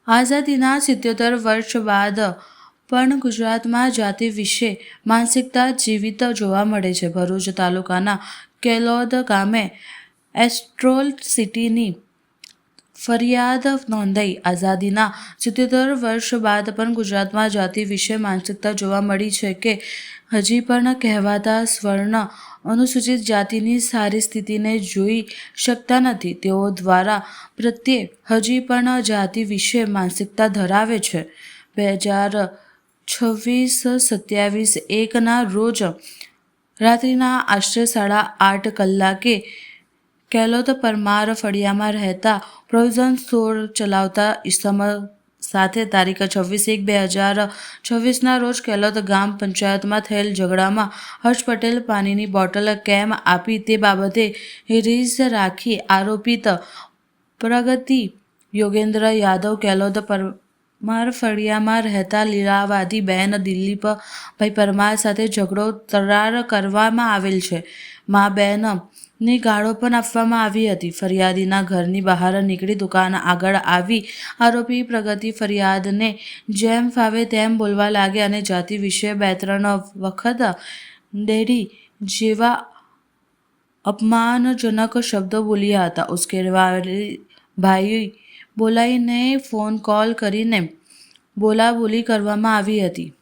આઝાદીના 77 વર્ષ બાદ પણ ગુજરાતમાં જાતિ વિશે માનસિકતા જીવિત જોવા મળે છે. ભરૂચ તાલુકાના કેલોદ ગામે એટ્રોસિટીની ફરિયાદ નોંધાઈ. આઝાદીના 77 વર્ષ બાદ પણ ગુજરાતમાં જાતિ વિશે માનસિકતા જોવા મળી છે કે હજી પણ કહેવાતા સવર્ણ અનુસૂચિત જાતિની સારી સ્થિતિને જોઈ શકતા નથી. તેઓ દ્વારા પ્રત્યે હજી પણ જાતિ વિશે માનસિકતા ધરાવે છે. 2026/27/1 ના રોજ રાત્રિના આશરે 8:30 કલાકે કેલોદ પરમાર ફળિયામાં રહેતા પ્રોવિઝન સ્ટોર ચલાવતા ઈસમ સાથે તારીખ 26/1/2026 ના રોજ કેલોદ ગ્રામ પંચાયતમાં થયેલ ઝઘડામાં હર્ષ પટેલ પાણીની બોટલ કેમ આપી તે બાબતે રીઝ રાખી આરોપિત પ્રગતિ યોગેન્દ્ર યાદવ કેલોદ પરમાર ફળિયામાં રહેતા લીલાવતી બહેન દિલીપભાઈ પરમાર સાથે ઝઘડો તકરાર કરવામાં આવેલ છે. માં બહેન ની ગાળો પણ આપવામાં આવી હતી. ફરિયાદીના ઘરની બહાર નીકળી દુકાન આગળ આવી આરોપી પ્રગતિ ફરિયાદને જેમ ફાવે તેમ બોલવા લાગ્યા અને જાતિ વિશે 2-3 વખત ડેડી જેવા અપમાનજનક શબ્દો બોલ્યા હતા. ઉશ્કેરવાળી ભાઈ બોલાવીને ફોન કોલ કરીને બોલાબોલી કરવામાં આવી હતી.